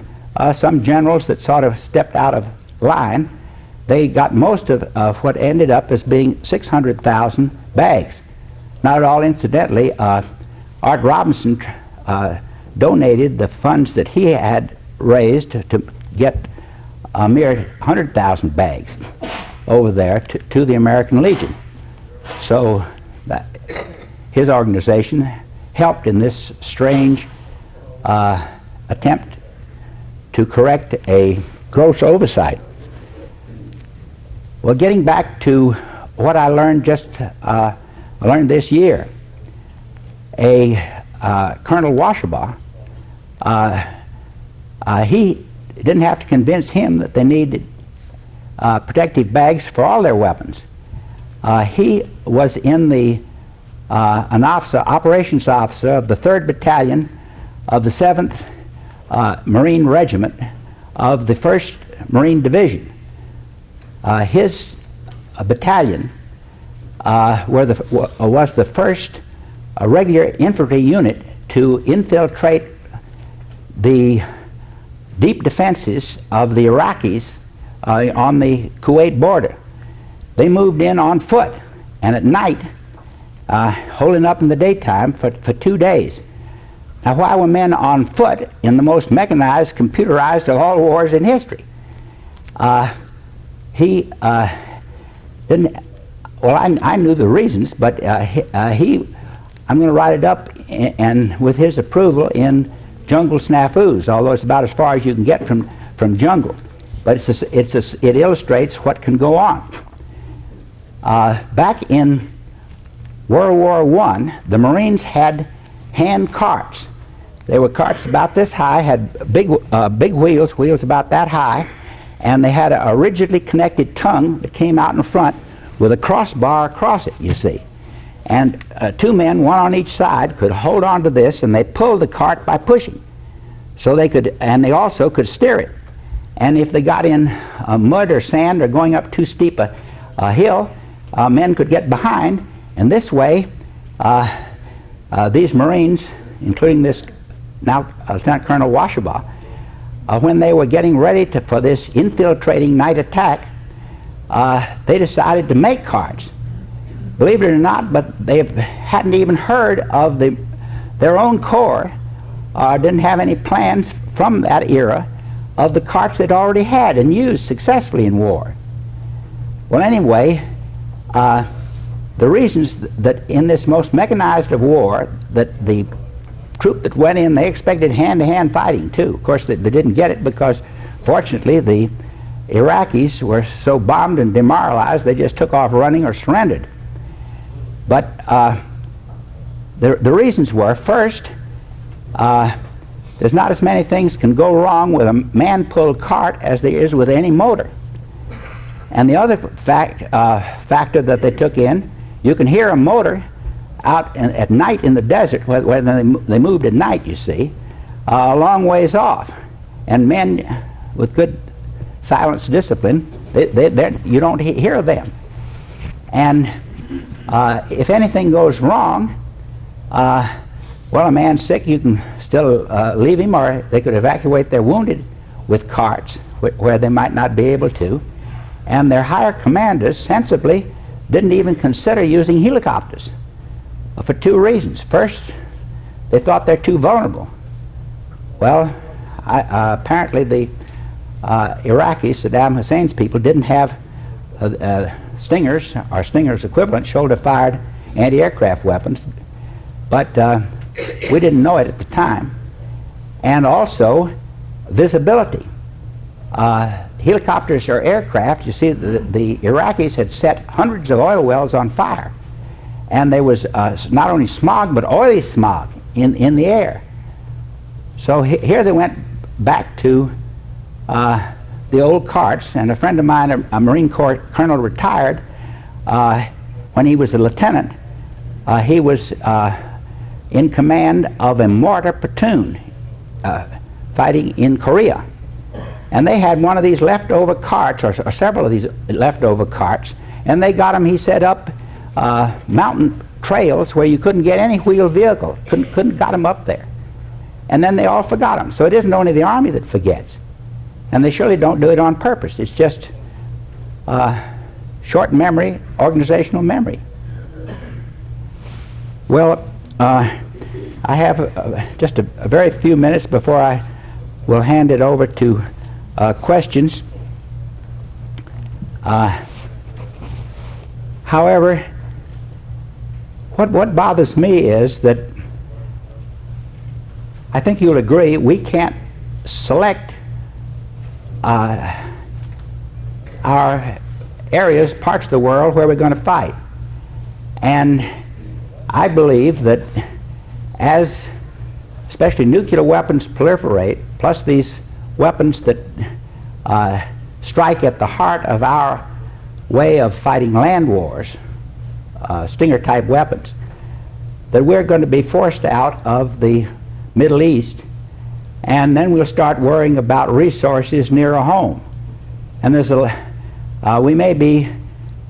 some generals that sort of stepped out of line, they got most of what ended up as being 600,000 bags. Not at all incidentally, Art Robinson donated the funds that he had raised to get a mere 100,000 bags over there to the American Legion. So his organization helped in this strange attempt to correct a gross oversight. Well, getting back to what I learned this year, Colonel Washabaugh, he didn't have to convince him that they needed protective bags for all their weapons. He was in an operations officer of the 3rd Battalion of the 7th Marine Regiment of the 1st Marine Division. His battalion was the first regular infantry unit to infiltrate the deep defenses of the Iraqis on the Kuwait border. They moved in on foot and at night, holding up in the daytime for 2 days. Now, why were men on foot in the most mechanized, computerized of all wars in history? He didn't. Well, I knew the reasons, but I'm going to write it up and with his approval in Jungle Snafus, although it's about as far as you can get from jungle. But it illustrates what can go on. Back in World War I, the Marines had hand carts. They were carts about this high, had big wheels about that high, and they had a rigidly connected tongue that came out in front with a crossbar across it, you see. And 2 men, one on each side, could hold on to this, and they pulled the cart by pushing. So they also could steer it. And if they got in mud or sand or going up too steep a hill, men could get behind, and this way these Marines, including this now Lieutenant Colonel Washabaugh, when they were getting ready for this infiltrating night attack, they decided to make carts. Believe it or not, but they hadn't even heard of their own corps, didn't have any plans from that era of the carts they'd already had and used successfully in war. Well, anyway, the reasons that in this most mechanized of war, that the troop that went in, they expected hand-to-hand fighting too. Of course, they didn't get it because, fortunately, the Iraqis were so bombed and demoralized they just took off running or surrendered. But the reasons were, first, there's not as many things can go wrong with a man-pulled cart as there is with any motor. And the other factor that they took in, you can hear a motor out at night in the desert, where they moved at night, you see, a long ways off. And men with good silence discipline, you don't hear them. And if anything goes wrong, well, a man's sick, you can still leave him, or they could evacuate their wounded with carts where they might not be able to. And their higher commanders sensibly didn't even consider using helicopters for 2 reasons. First, they thought they're too vulnerable. Well, apparently the Iraqis, Saddam Hussein's people, didn't have Stingers, or Stingers equivalent, shoulder-fired anti-aircraft weapons, but we didn't know it at the time. And also, visibility. Helicopters or aircraft, you see, the Iraqis had set hundreds of oil wells on fire, and there was not only smog, but oily smog in the air. So here they went back to the old carts, and a friend of mine, a Marine Corps colonel, retired. When he was a lieutenant, he was in command of a mortar platoon fighting in Korea. And they had one of these leftover carts, or several of these leftover carts, and they got them, he said, up mountain trails where you couldn't get any wheeled vehicle, couldn't got them up there. And then they all forgot them. So it isn't only the Army that forgets. And they surely don't do it on purpose. It's just short memory, organizational memory. Well, I have just a very few minutes before I will hand it over to questions. However, what bothers me is that I think you'll agree we can't select our areas, parts of the world where we're going to fight. And I believe that as especially nuclear weapons proliferate, plus these weapons that strike at the heart of our way of fighting land wars, Stinger-type weapons, that we're going to be forced out of the Middle East, and then we'll start worrying about resources nearer home. And there's we may be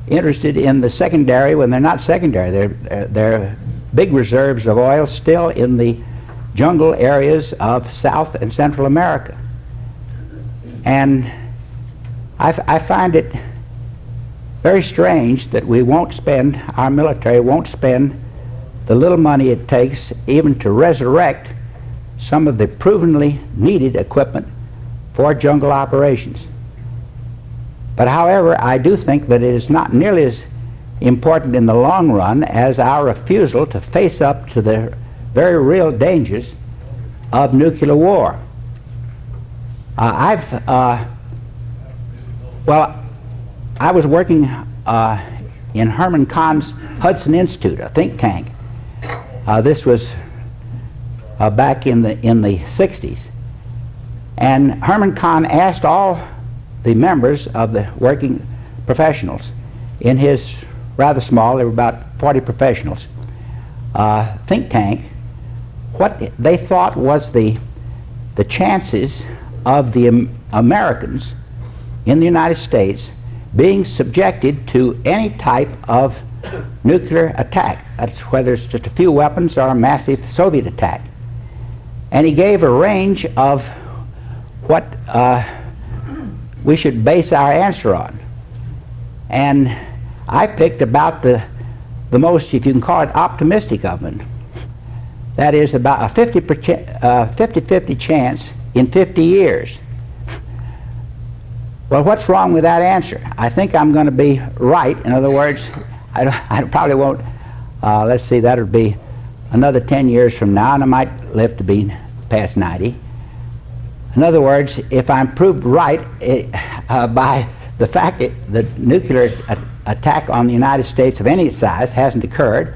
interested in the secondary when they're not secondary. They're big reserves of oil still in the jungle areas of South and Central America. And I find it very strange that we won't spend, our military won't spend the little money it takes even to resurrect some of the provenly needed equipment for jungle operations. But however, I do think that it is not nearly as important in the long run as our refusal to face up to the very real dangers of nuclear war. I was working in Herman Kahn's Hudson Institute, a think tank. This was back in the 60s. And Herman Kahn asked all the members of the working professionals in his rather small, there were about 40 professionals, think tank, what they thought was the chances of the Americans in the United States being subjected to any type of nuclear attack. That's whether it's just a few weapons or a massive Soviet attack. And he gave a range of what we should base our answer on. And I picked about the most, if you can call it, optimistic of them. That is about a 50-50 chance in 50 years. Well, what's wrong with that answer? I think I'm going to be right. In other words, I probably won't, let's see, that'll be another 10 years from now, and I might live to be past 90. In other words, if I'm proved right by the fact that the nuclear attack on the United States of any size hasn't occurred,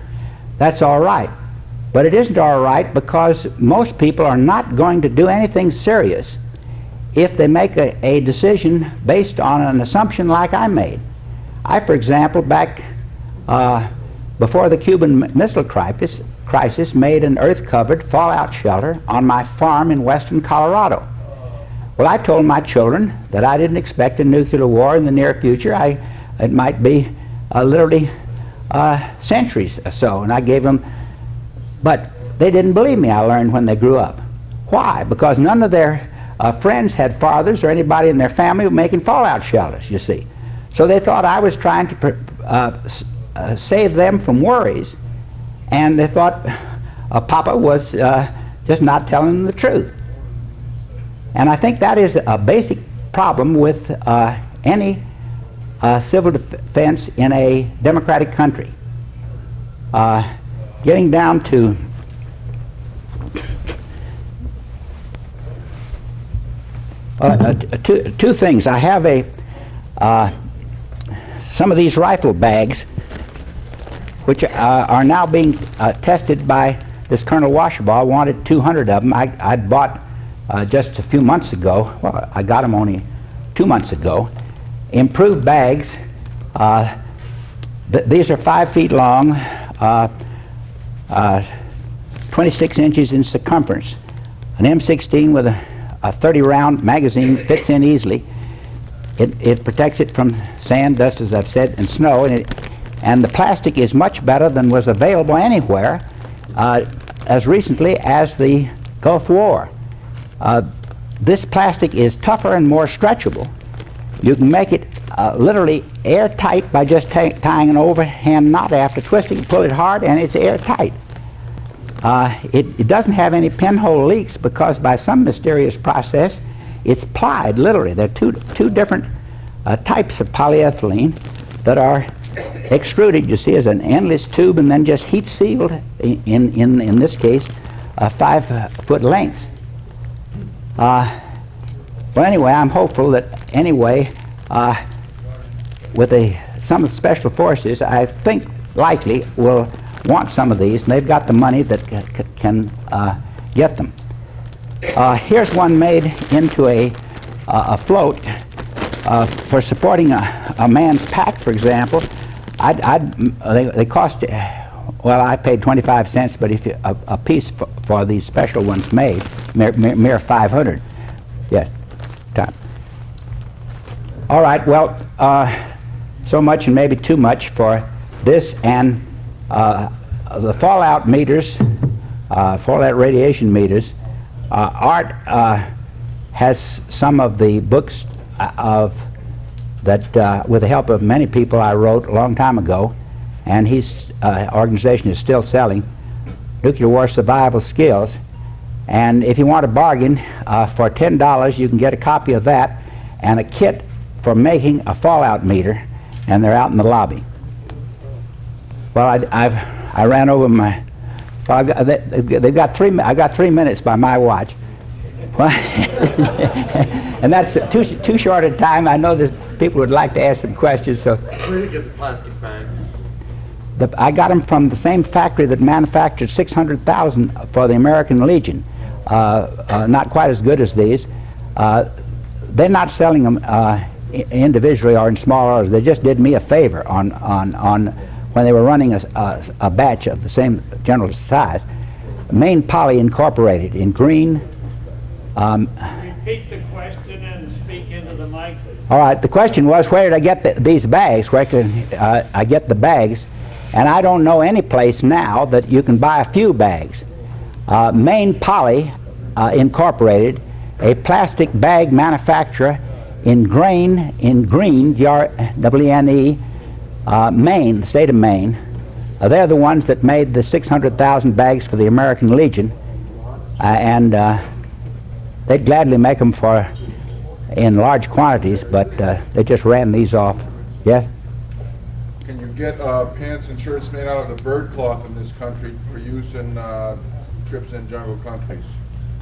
that's all right. But it isn't all right because most people are not going to do anything serious if they make a decision based on an assumption like I made. I, for example, back before the Cuban Missile Crisis, made an earth-covered fallout shelter on my farm in western Colorado. Well, I told my children that I didn't expect a nuclear war in the near future. It might be literally centuries or so, and I gave them, but they didn't believe me, I learned when they grew up. Why? Because none of their friends had fathers or anybody in their family making fallout shelters, you see. So they thought I was trying to save them from worries, and they thought Papa was just not telling them the truth. And I think that is a basic problem with any civil defense in a democratic country. Getting down to two things. I have some of these rifle bags, which are now being tested by this Colonel Washerbaugh. Wanted 200 of them. I'd bought just a few months ago. Well, I got them only 2 months ago. Improved bags. These are 5 feet long, 26 inches in circumference. An M16 with a 30-round magazine fits in easily. It protects it from sand, dust, as I've said, and snow, and the plastic is much better than was available anywhere as recently as the Gulf War. This plastic is tougher and more stretchable. You can make it literally airtight by just tying an overhand knot after twisting, pull it hard, and it's airtight. It doesn't have any pinhole leaks because by some mysterious process it's plied, literally. There are two different types of polyethylene that are extruded, you see, as an endless tube and then just heat sealed, in this case, 5-foot length. Well, anyway, I'm hopeful that anyway, with some of the special forces, I think likely will want some of these, and they've got the money that can get them. Here's one made into a float for supporting a man's pack, for example. They cost, well, I paid 25 cents, but if a piece for these special ones made, mere 500. Yes, time. All right, well, so much and maybe too much for this, and the fallout meters, fallout radiation meters. Art has some of the books that with the help of many people I wrote a long time ago, and his organization is still selling, Nuclear War Survival Skills. And if you want a bargain, for $10 you can get a copy of that and a kit for making a fallout meter, and they're out in the lobby. Well, I ran over my. Well, they've got I got 3 minutes by my watch. Well, and that's too short a time. I know that people would like to ask some questions. So. Where did you get the plastic bags? I got them from the same factory that manufactured 600,000 for the American Legion. Not quite as good as these. They're not selling them individually or in small orders. They just did me a favor on when they were running a batch of the same general size. Maine Poly Incorporated in green. Repeat the question and speak into the mic. All right. The question was, where did I get these bags? Where can I get the bags? And I don't know any place now that you can buy a few bags. Maine Poly Incorporated, a plastic bag manufacturer in green, G-R-W-N-E, Maine, the state of Maine. They're the ones that made the 600,000 bags for the American Legion, and they'd gladly make them in large quantities, but they just ran these off. Yes? Can you get pants and shirts made out of the bird cloth in this country for use in trips in jungle countries?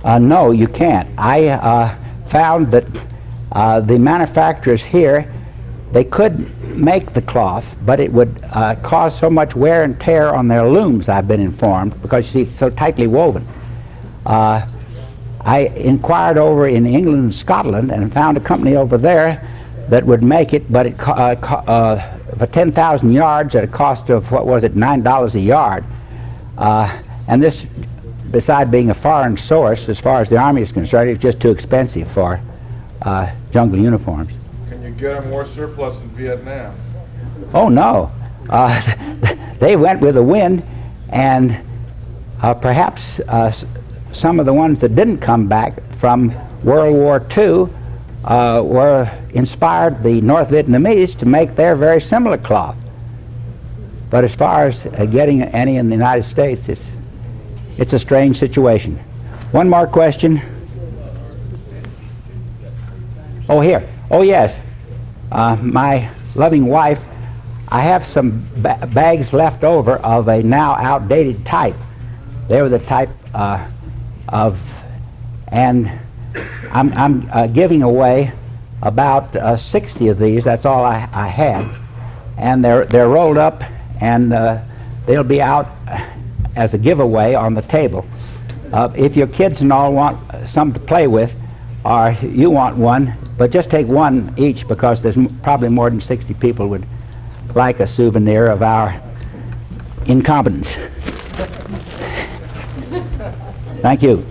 No, you can't. I found that the manufacturers here, they could make the cloth, but it would cause so much wear and tear on their looms, I've been informed, because you see it's so tightly woven. I inquired over in England and Scotland and found a company over there that would make it, but it for 10,000 yards at a cost of, what was it, $9 a yard. And this, beside being a foreign source, as far as the Army is concerned, it's just too expensive for jungle uniforms. Can you get a more surplus in Vietnam? Oh, no. They went with the wind, and perhaps some of the ones that didn't come back from World War II were inspired the North Vietnamese to make their very similar cloth. But as far as getting any in the United States, it's a strange situation. One more question. Oh, here. Oh, yes. My loving wife, I have some bags left over of a now outdated type. They were the type and I'm giving away about 60 of these. That's all I had, and they're rolled up, and they'll be out as a giveaway on the table. If your kids and all want some to play with, or you want one, but just take one each, because there's probably more than 60 people would like a souvenir of our incompetence. Thank you.